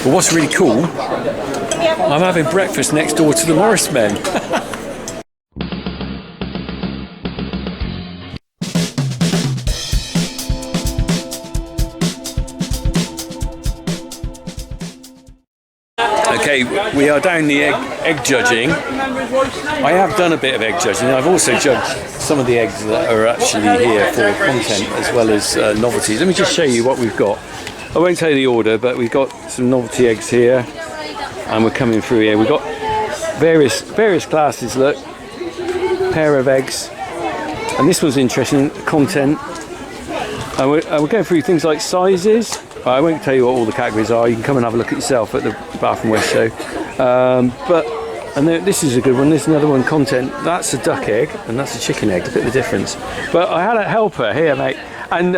But what's really cool, I'm having breakfast next door to the Morris men. Okay, we are down the egg judging. I have done a bit of egg judging. I've also judged some of the eggs that are actually here for content as well as novelties. Let me just show you what we've got. I won't tell you the order, but we've got some novelty eggs here, and we're coming through here. We've got various classes. Look, pair of eggs, and this one's interesting. Content, and we're going through things like sizes. I won't tell you what all the categories are. You can come and have a look at yourself at the Bath and West show. This is a good one. There's another one. Content. That's a duck egg, and that's a chicken egg. Look at the difference. But I had a helper here, mate. And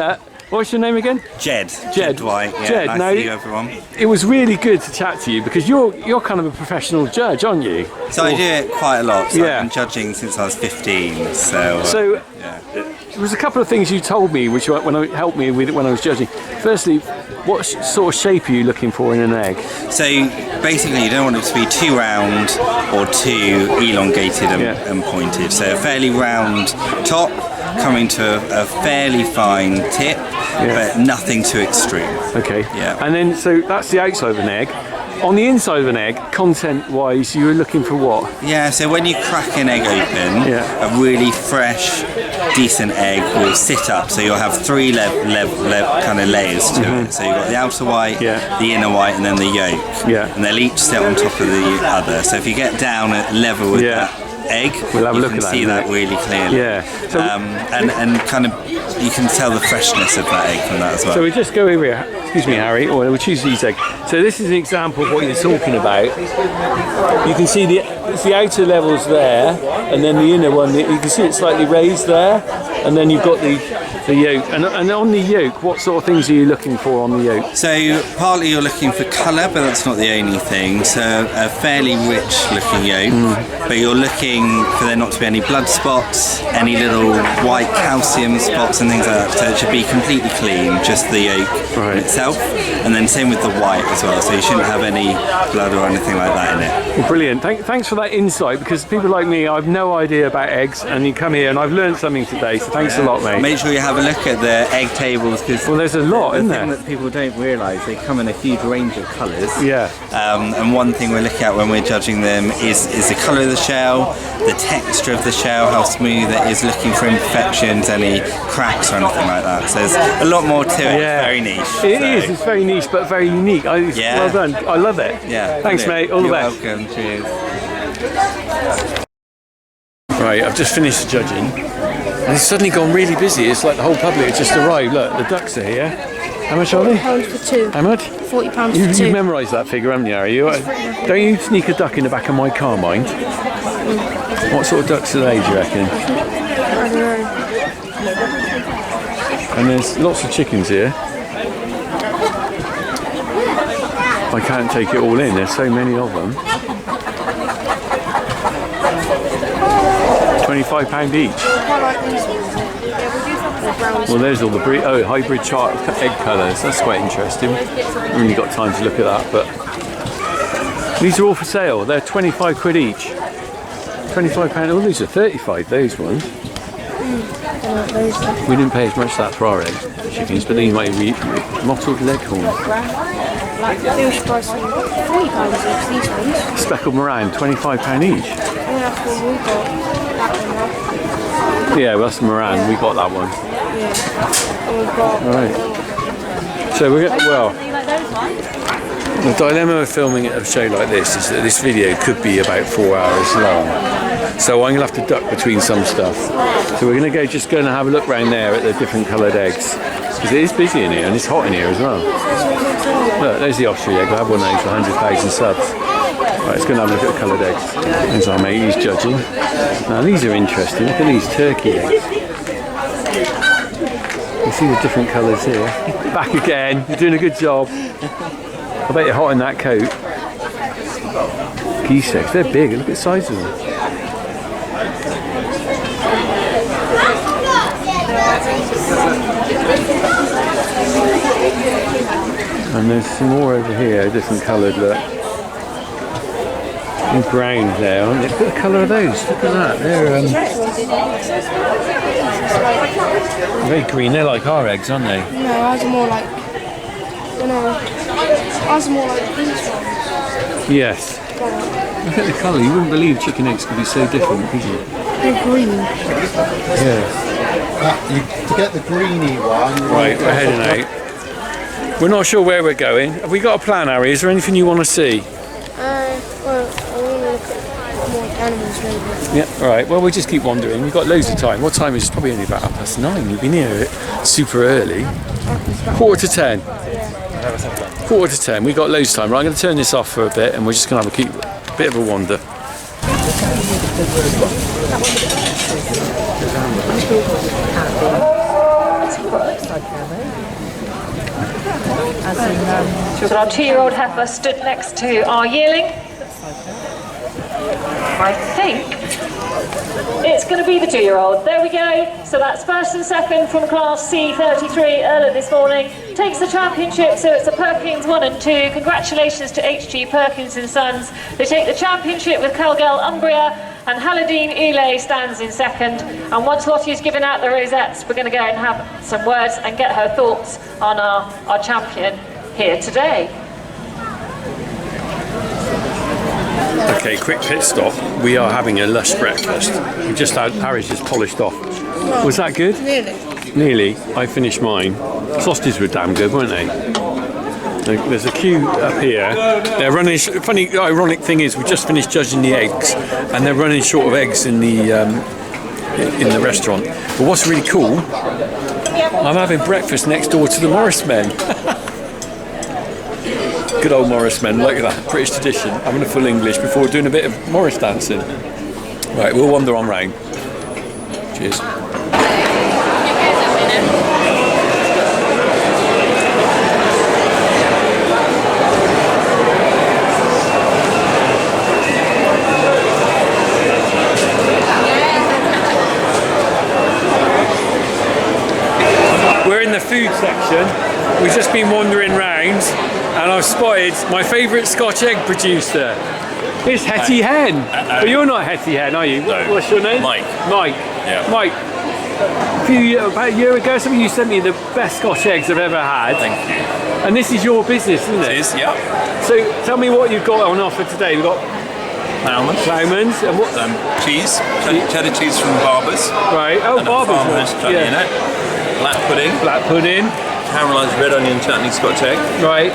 what's your name again? Jed. Jed Dwight. Yeah, Jed. nice Now, to see you, everyone. It was really good to chat to you because you're kind of a professional judge, aren't you? So I do it quite a lot. So Yeah. I've been judging since I was 15. So yeah. There was a couple of things you told me which helped me with it when I was judging. Firstly, what sort of shape are you looking for in an egg? So basically, you don't want it to be too round or too elongated and pointed. So a fairly round top, coming to a fairly fine tip, but nothing too extreme. Okay. Yeah. And then, so that's the outside of an egg. On the inside of an egg, content-wise, you were looking for what? Yeah, so when you crack an egg open, a really fresh, decent egg will sit up. So you'll have three kind of layers to it. So you've got the outer white, the inner white, and then the yolk. Yeah. And they'll each sit on top of the other. So if you get down at level with that egg, we'll have a you look can at that see that really clearly. Yeah. So, and kind of you can tell the freshness of that egg from that as well. So we just go over here. Excuse me, Harry. Or we'll choose these eggs. So this is an example of what you're talking about. You can see the outer levels there, and then the inner one. You can see it slightly raised there, and then you've got the yolk. And on the yolk, what sort of things are you looking for on the yolk? So partly you're looking for colour, but that's not the only thing. So a fairly rich looking yolk, but you're looking for there not to be any blood spots, any little white calcium spots and things like that. So it should be completely clean, just the yolk itself. And then same with the white as well. So you shouldn't have any blood or anything like that in it. Well, brilliant. Thanks for that insight, because people like me, I've no idea about eggs, and you come here and I've learned something today. So thanks a lot, mate. Make sure you have a look at the egg tables, because there's a lot, isn't there? The thing that people don't realise, they come in a huge range of colours. Yeah. And one thing we're looking at when we're judging them is the colour of the shell, the texture of the shell, how smooth it is, looking for imperfections, any cracks or anything like that. So there's a lot more to it. Yeah. It's very niche. It is. It's very niche, but very unique. Well done. I love it. Yeah. Thanks, mate. All the best. You're welcome. Cheers. Right, I've just finished judging, and it's suddenly gone really busy. It's like the whole public has just arrived. Look, the ducks are here. How much are they? £40 for two. How much? £40 for two. You've memorised that figure, haven't you, Harry? Don't you sneak a duck in the back of my car, mind? What sort of ducks are they, do you reckon? I don't know. And there's lots of chickens here. I can't take it all in, there's so many of them. £25 each. I like these ones. Yeah, we do something with brown. Well, there's all the hybrid chart egg colours. That's quite interesting. I haven't really got time to look at that, but these are all for sale. They're 25 quid each. £25. Oh, these are 35. Those ones. We didn't pay as much as that for our eggs, chickens, but these might be mottled leghorn. They should price £40 each. These ones. Speckled Moran, £25 each. And that's what we got. That one. Yeah, well, that's Moran. We got that one. Yeah. And we've got. All right. So we're the dilemma of filming a show like this is that this video could be about 4 hours long. So I'm going to have to duck between some stuff. So we're going to just go and have a look round there at the different coloured eggs. Because it is busy in here and it's hot in here as well. Look, there's the Austria egg. We'll have one of those for 100,000 subs. Right, let's go and have a look at the coloured eggs. There's our mate, he's judging. Now these are interesting. Look at these turkey eggs. You see the different colours here. Back again. You're doing a good job. I bet you're hot in that coat. Geese eggs, they're big. Look at the size of them. And there's some more over here, different coloured, look. And brown there, aren't they? Look at the colour of those, look at that. They're very green, they're like our eggs, aren't they? No, ours are more like, ours are more like these ones. Yes. Look at the colour, you wouldn't believe chicken eggs could be so different, could you? They're green. Yes. To get the greeny one. Right, we're heading out. We're not sure where we're going. Have we got a plan, Harry? Is there anything you want to see? Well, I want to look at more animals maybe. Yeah, all right. Well, we'll just keep wandering. We've got loads of time. What time is it? It's probably only about 9:30. You've been here super early. 9:45. Yeah. 9:45. We've got loads of time. Right, I'm going to turn this off for a bit and we're just going to have a bit of a wander. So our 2-year-old heifer stood next to our yearling. I think it's going to be the 2-year-old. There we go. So that's first and second from Class C33 earlier this morning. Takes the championship, so it's a Perkins 1 and 2. Congratulations to HG Perkins and Sons. They take the championship with Calgel Umbria, and Haladine Ule stands in second. And once Lottie's given out the rosettes, we're going to go and have some words and get her thoughts on our champion here today. Okay, quick pit stop. We are having a lush breakfast. We just had Harry's just polished off. Was that good? Nearly. Nearly. I finished mine. Sausages were damn good, weren't they? There's a queue up here. They're running. Funny, ironic thing is, we just finished judging the eggs, and they're running short of eggs in the restaurant. But what's really cool, I'm having breakfast next door to the Morris men. Good old Morris men, like that, British tradition. Having a full English before doing a bit of Morris dancing. Right, we'll wander on round. Cheers. We're in the food section. We've just been wandering round and I've spotted my favourite Scotch egg producer. It's Hetty Hen. But you're not Hetty Hen, are you? No. What's your name? Mike. Mike. Yeah. Mike. About a year ago, something you sent me the best Scotch eggs I've ever had. Thank you. And this is your business, isn't it? It is, yeah. So tell me what you've got on offer today. We've got Plowman. Plowmans and what? Cheese. Cheddar cheese from Barber's. Right. Oh, And Barber's. Farmer's chutney in it. Black pudding. Black pudding. Caramelised red onion chutney Scotch egg. Right.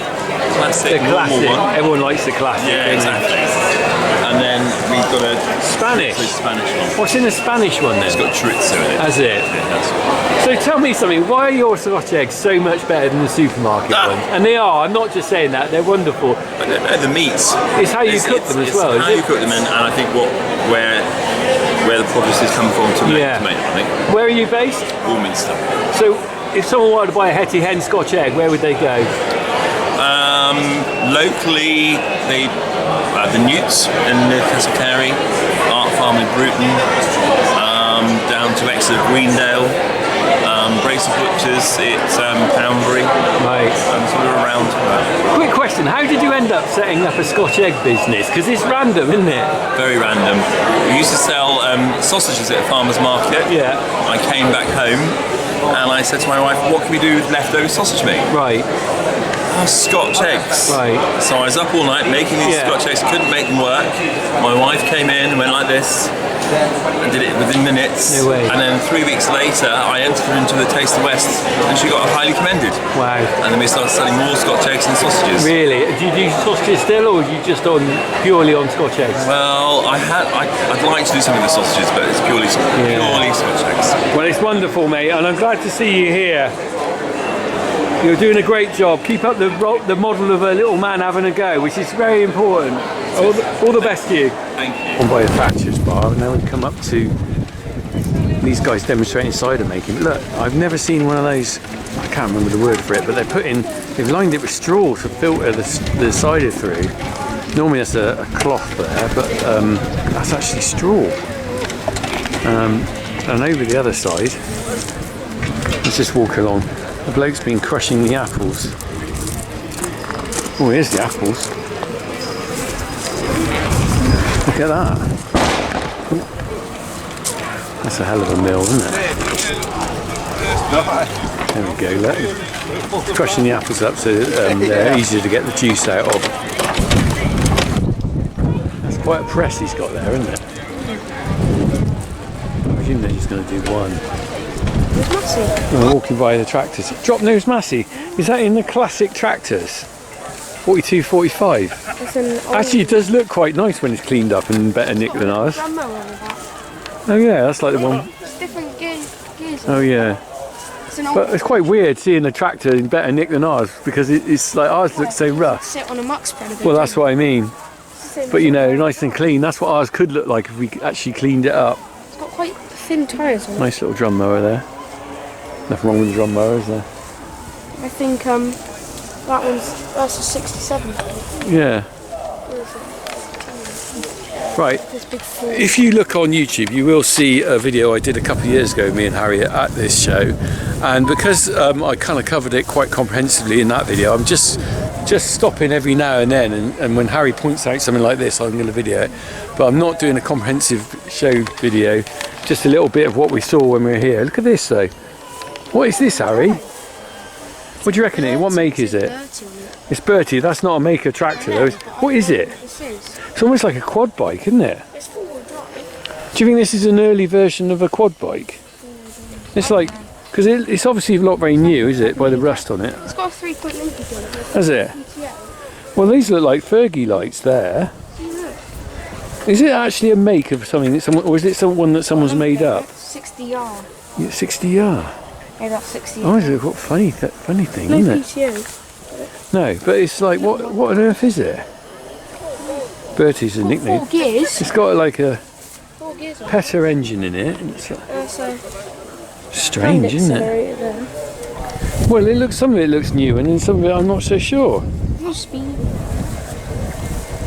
Classic, The classic. normal one. Everyone likes the classic. Yeah, don't they? exactly. And then we've got a Spanish. Spanish one. What's in the Spanish one then? It's got chorizo in it. Has it? It has. So tell me something, why are your Scotch eggs so much better than the supermarket ones? And they are, I'm not just saying that, they're wonderful. But the meats. It's how you cook them as well, It's is how it? you cook them in, and I think where the produce come from to make, Yeah. I think. Where are you based? Warminster. So if someone wanted to buy a Hetty Hen Scotch egg, where would they go? Locally, the Newts in Newcastle Carey, Art Farm in Bruton, down to Exeter Greendale, Bracer Butchers at Poundbury, Right. sort of around. Quick question, how did you end up setting up a Scotch egg business? Because it's random, isn't it? Very random. We used to sell sausages at a farmer's market. Yeah. I came back home and I said to my wife, what can we do with leftover sausage meat? Right. Scotch eggs. Right. So I was up all night making these Yeah. Scotch eggs, couldn't make them work. My wife came in and went like this and did it within minutes. No way. And then 3 weeks later, I entered into the Taste of the West and she got highly commended. Wow. And then we started selling more Scotch eggs and sausages. Really? Do you do sausages still, or are you just purely on Scotch eggs? Well, I'd like to do something with sausages, but it's purely Scotch eggs. Well, it's wonderful, mate, and I'm glad to see you here. You're doing a great job. Keep up the model of a little man having a go, which is very important. All the best to you. Thank you. On by a Thatcher's bar, and now we've come up to these guys demonstrating cider making. Look, I've never seen one of those. I can't remember the word for it, but they've lined it with straw to filter the cider through. Normally that's a cloth there, but that's actually straw. And over the other side, let's just walk along. The bloke's been crushing the apples. Oh, here's the apples. Look at that. That's a hell of a mill, isn't it? There we go, look. Crushing the apples up so they're easier to get the juice out of. That's quite a press he's got there, isn't it? I presume they're just going to do one. There's Massey. Oh, walking by the tractors. Drop nose Massey. Is that in the classic tractors? 42, 45. It's an old Actually, it does look quite nice when it's cleaned up and better nick than ours. grandma one of that. Oh yeah, that's like the one. It's different gears. Oh yeah. It's an old But it's quite weird seeing a tractor in better nick than ours because it's like ours looks so rough. sit on a muck spread a bit. Well, that's what I mean. Same But you know, nice and clean. That's what ours could look like if we actually cleaned it up. It's got quite thin tyres on it. Nice little drum mower there. Nothing wrong with the drum mower, is there? I think that's a 67. Yeah. Right. This big Ford. If you look on YouTube, you will see a video I did a couple of years ago, me and Harry, at this show. And because I kind of covered it quite comprehensively in that video, I'm just stopping every now and then. And when Harry points out something like this, I'm going to video it. But I'm not doing a comprehensive show video, just a little bit of what we saw when we were here. Look at this, though. What is this, Harry? What do you reckon it is? What make is it? It's Bertie. That's not a Maker tractor, though. What is it? This is. It's almost like a quad bike, isn't it? It's four-wheel drive. Do you think this is an early version of a quad bike? It's like, because it's obviously not very new, is it, by the rust on it? It's got a 3-point linkage on it. Has it? PTO. Well, these look like Fergie lights there. Is it actually a make of something that someone, or is it someone that someone's made up? 60R. Yeah, 60R. Yeah, that's 60. Oh, it's a funny thing, No isn't it? PTO. No, but it's like, what on earth is it? Bertie's a nickname. 4 gears. It's got like a 4 gears on it. Petter engine in it. It's like So strange, isn't it? accelerator there. Well, some of it looks new, and then some of it I'm not so sure. No speed.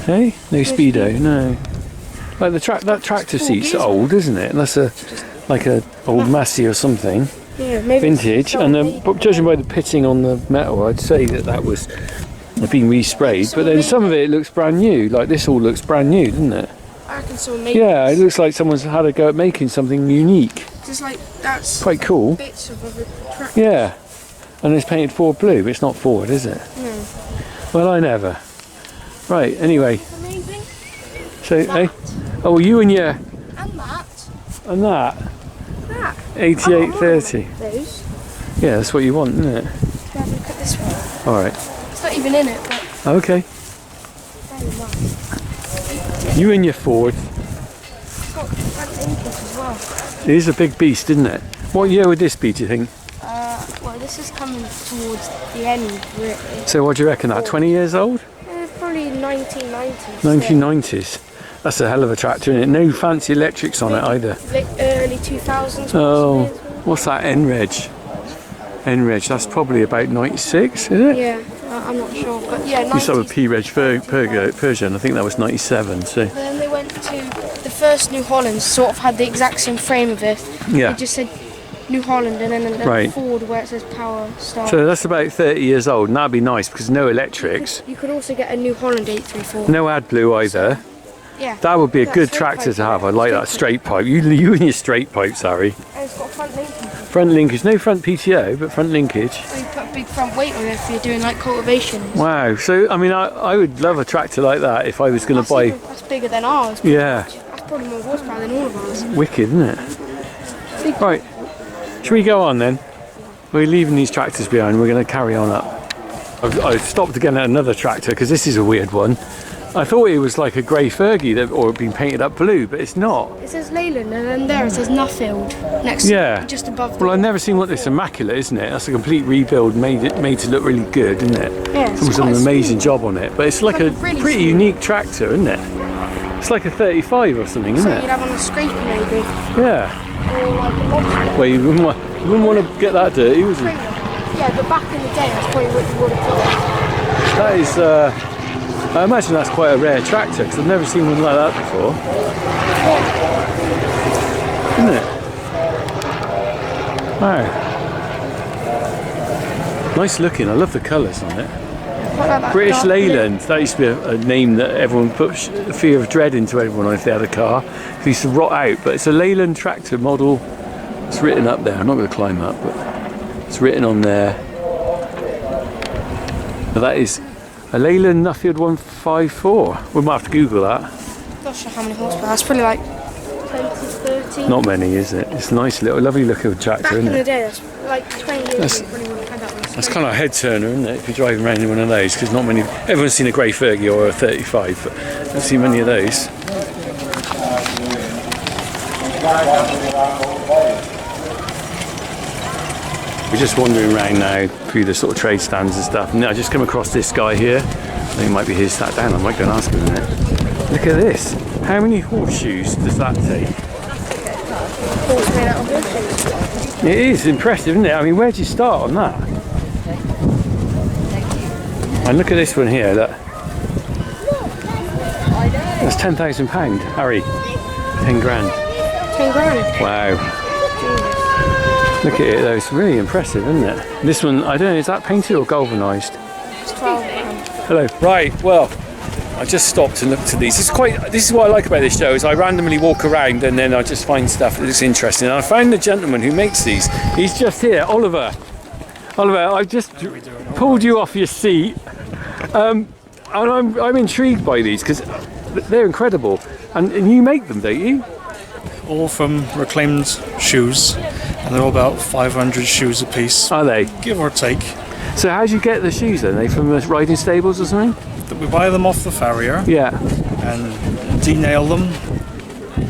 Hey, no speedo, no. Like that tractor seat's gears. old, isn't it? And that's like a old Massey or something, Yeah, maybe. vintage. And but judging by the pitting on the metal, I'd say that was been resprayed. But then some of it looks brand new. Like this all looks brand new, doesn't it? I reckon someone made Yeah, it this. looks like someone's had a go at making something unique. Just like that's Quite cool. bits of other track. Yeah. And it's painted Ford blue, but it's not Ford, is it? No. Well, I never. Right. Anyway, Amazing. so hey, oh, you and your And that. and that. That. 8830. Those. Yeah, that's what you want, isn't it? Yeah, look at this one. All right. It's not even in it, but Okay. very nice. You and your Ford. It's got front linkage as well. It is a big beast, isn't it? What year would this be, do you think? Well, this is coming towards the end, really. So what do you reckon that? 20 years old? Probably 1990s. 1990s. That's a hell of a tractor, isn't it? No fancy electrics on it either. Late early 2000s. Oh, possibly as well. what's that? NREG. NREG, that's probably about 96, is it? Yeah, I'm not sure, but yeah, We used to have a 90s. P-Reg Peugeot, I think that was 97, so Then they went to the first New Holland, sort of had the exact same frame of it. yeah. It just said New Holland and then Right. Ford where it says Power Star. So that's about 30 years old, and that'd be nice because no electrics, You could also get a New Holland 834. no AdBlue either. Yeah. That would be a Yeah, good straight tractor pipe. to have. I like that straight pipe. You and your straight pipes, Harry. And it's got front linkage. Front linkage, no front PTO, but front linkage. So you put a big front weight on it if you're doing like cultivation. Wow. So I mean, I would love a tractor like that if I was going to buy. That's bigger than ours. Yeah, That's probably more horsepower than all of ours. wicked, isn't it? Right. Should we go on then? We're leaving these tractors behind. We're going to carry on up. I've stopped again at another tractor because this is a weird one. I thought it was like a grey Fergie or it'd been painted up blue, but it's not. It says Leyland and then there it says Nuffield next Yeah. just above the Well, I've never seen what this immaculate, isn't it? That's a complete rebuild, made to look really good, isn't it? Yeah, it's Someone's done an quite amazing job on it, but it's like a like a really pretty small- unique tractor, isn't it? It's like a 35 or something, isn't so it? you'd have on a scraper maybe. Yeah. Or like a monster. Well, you wouldn't want to get that dirty, would you? Yeah, but back in the day that's probably what you would have That is, I imagine that's quite a rare tractor because I've never seen one like that before. Isn't it? Wow. Nice looking. I love the colours on it. thought. quite like that. British dark blue. Leyland. That used to be a name that everyone put a fear of dread into everyone if they had a car. It used to rot out. But it's a Leyland tractor model. It's written up there. I'm not going to climb up, but it's written on there. But that is a Leyland Nuffield 154. We might have to Google that. Not sure how many horsepower. It's probably like 20, 30. Not many, is it? It's a nice little, lovely looking tractor, Back isn't in the it? day, that's like 20 years ago. When we had that one. That's kind of a head turner, isn't it? If you're driving around in one of those, because not many. Everyone's seen a grey Fergie or a 35, but I haven't seen many of those. We're just wandering around now through the sort of trade stands and stuff, and I just come across this guy here. I think it might be his sat down. I might go and ask him in a minute. Look at this. How many horseshoes does that take? Horse made out of horseshoes. It is impressive, isn't it? I mean, where'd you start on that? And look at this one here. Look. That's £10,000, Harry. 10 grand. 10 grand. Wow. Look at it though, it's really impressive, isn't it? This one, I don't know, is that painted or galvanised? It's 12 grand. Hello. Right, well, I just stopped and looked at these. This is what I like about this show, is I randomly walk around and then I just find stuff that looks interesting. And I found the gentleman who makes these. He's just here, Oliver. Oliver, I've just pulled you off your seat. And I'm intrigued by these because they're incredible. And you make them, don't you? All from reclaimed shoes, and they're all about 500 shoes a piece, Are they? give or take. So how do you get the shoes then? Are they from the riding stables or something? We buy them off the farrier Yeah, and denail them,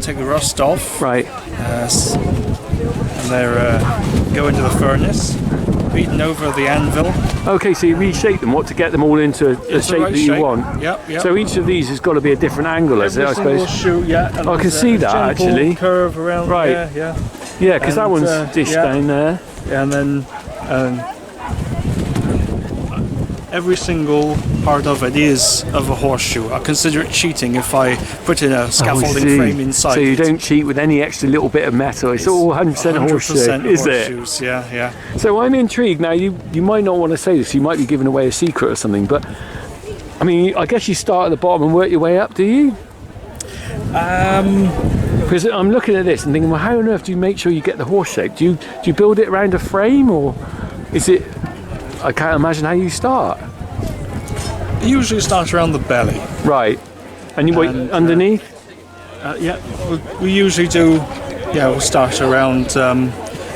take the rust off, right. and they're go into the furnace, beaten over the anvil. Okay, so you reshape them, what, to get them all into the It's the shape right that you shape. want? Yep. So each of these has got to be a different angle, has it, I Every single suppose? shoe, yeah. And I can there's see a that, gentle actually. curve around. Right. Yeah. Yeah, because that And, one's dished yeah. down there. And then every single part of it is of a horseshoe. I consider it cheating if I put in a scaffolding see. frame inside. So you it. don't cheat with any extra little bit of metal. It's all 100% horseshoe, 100% is it? horseshoes, yeah. So I'm intrigued. Now, you might not want to say this. You might be giving away a secret or something. But, I mean, I guess you start at the bottom and work your way up, do you? Because I'm looking at this and thinking, well, how on earth do you make sure you get the horse shape? Do you build it around a frame, or is it... I can't imagine how you start. You usually start around the belly. Right. And you wait underneath? Yeah, we usually do. Yeah, we'll start around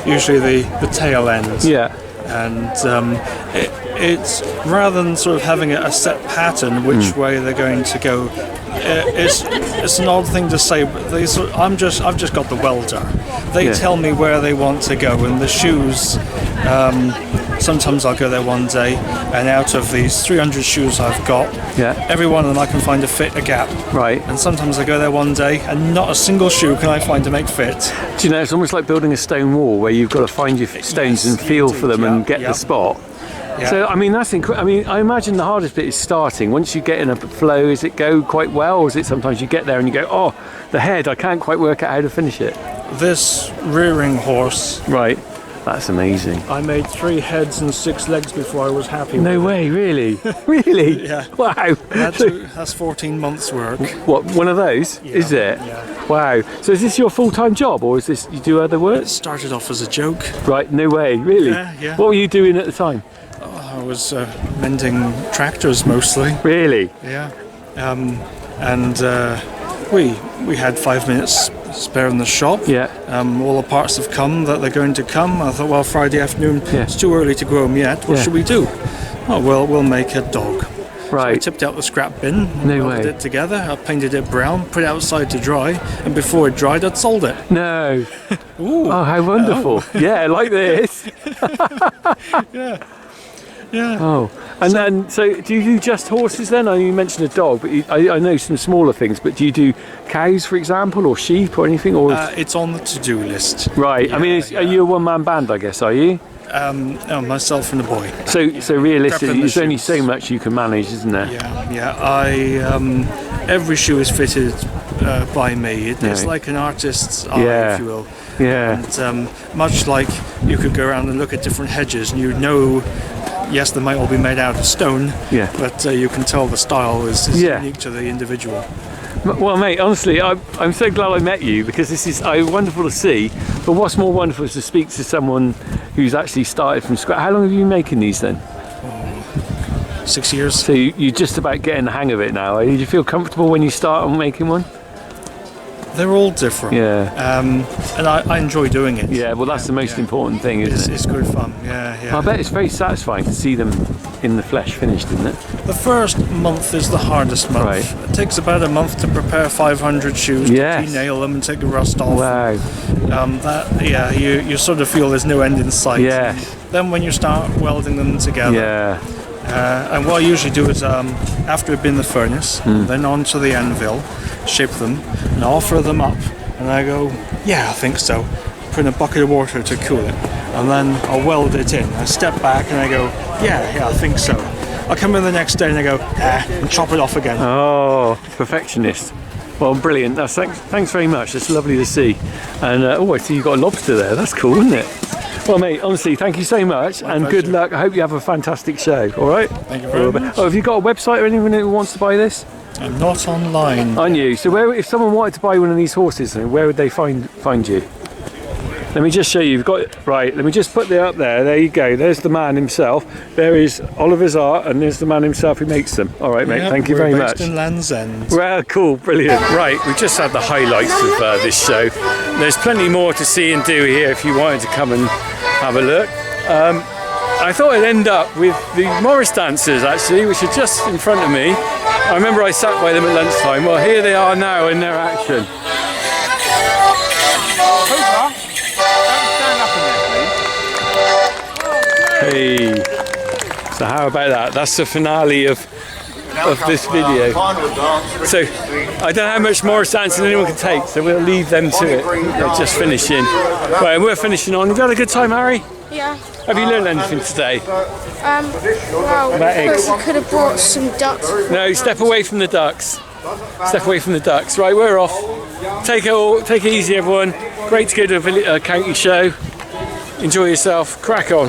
usually the tail end. Yeah. And it's rather than sort of having a set pattern which way they're going to go. It's an odd thing to say, but I've just got the welder. They tell me where they want to go, and the shoes. Sometimes I'll go there one day, and out of these 300 shoes I've got, every one of them I can find to fit a gap. Right. And sometimes I go there one day, and not a single shoe can I find to make fit. Do you know, it's almost like building a stone wall where you've got to find your stones and feel for them and get the spot. Yeah. So, I mean, that's incredible. I mean, I imagine the hardest bit is starting. Once you get in a flow, does it go quite well, or is it sometimes you get there and you go, oh, the head, I can't quite work out how to finish it? This rearing horse, Right. That's amazing. I made 3 heads and 6 legs before I was happy No with way, really? Really? Yeah. Wow. That's 14 months work. What, one of those? Is it? Yeah. Wow. So is this your full-time job, or is this, you do other work? It started off as a joke. Right, no way, really? Yeah. What were you doing at the time? I was mending tractors mostly. Really? Yeah. We had 5 minutes spare in the shop. Yeah. All the parts have come that they're going to come. I thought, well, Friday afternoon, it's too early to go home yet. What should we do? Oh, well, we'll make a dog. Right. So I tipped out the scrap bin, No welded way. it together, I painted it brown, put it outside to dry, and before it dried, I'd sold it. No. Ooh. Oh, how wonderful. Yeah, like this. Yeah. Oh, and then, so do you do just horses then? I know you mentioned a dog, but I know some smaller things, but do you do cows, for example, or sheep or anything? Or It's on the to-do list. right, I mean, yeah. are you a one-man band, I guess, are you? Myself and the boy. So realistically, Prepping the there's only shoes. so much you can manage, isn't there? Yeah. Every shoe is fitted by me. It's Yeah. like an artist's eye, Yeah. if you will. Yeah. And much like you could go around and look at different hedges, and you know yes, they might all be made out of stone, Yeah. but you can tell the style is Yeah. unique to the individual. Well, mate, honestly, I'm so glad I met you because this is wonderful to see. But what's more wonderful is to speak to someone who's actually started from scratch. How long have you been making these then? 6 years. So you're just about getting the hang of it now. Did you feel comfortable when you start on making one? They're all different. Yeah. And I enjoy doing it. Yeah, well, that's the most important thing, isn't it? It's good fun. Yeah. I bet it's very satisfying to see them in the flesh finished, isn't it? The first month is the hardest month. Right. It takes about a month to prepare 500 shoes, Yes. to nail them and take the rust off. Wow. You sort of feel there's no end in sight. Yes. Then when you start welding them together, Yeah. and what I usually do is after I've been in the furnace, then onto the anvil, shape them, and I'll throw them up, and I go, yeah, I think so. Put in a bucket of water to cool it, and then I'll weld it in. I step back and I go, yeah, I think so. I'll come in the next day and I go, and chop it off again. Oh, perfectionist. Well, brilliant. Thanks very much. It's lovely to see. And I see you've got a lobster there. That's cool, isn't it? Well, mate, honestly, thank you so much, and pleasure. good luck. I hope you have a fantastic show. All right. Thank you very much. Oh, have you got a website or anyone who wants to buy this? I'm not online. Aren't you? So, if someone wanted to buy one of these horses, where would they find you? Let me just show you. You've got it right. Let me just put that up there. There you go. There's the man himself. There is Oliver's art, and there's the man himself who makes them. All right, mate. Yep, thank you we're very based much. in Land's End. Well, cool, brilliant. Right, we just had the highlights of this show. There's plenty more to see and do here if you wanted to come and have a look. I thought I'd end up with the Morris dancers, actually, which are just in front of me. I remember I sat by them at lunchtime. Well, here they are now in their action. Hey, so how about that? That's the finale of this video. So I don't know how much Morris dancing anyone can take, so we'll leave them to it. They're just finishing. Right, and we're finishing on. Have you had a good time, Harry? Yeah. Have you learned anything today? Well, About eggs. we could have brought some ducks. No, step away from the ducks. Step away from the ducks. Right, we're off. Take it easy, everyone. Great to go to a county show. Enjoy yourself. Crack on.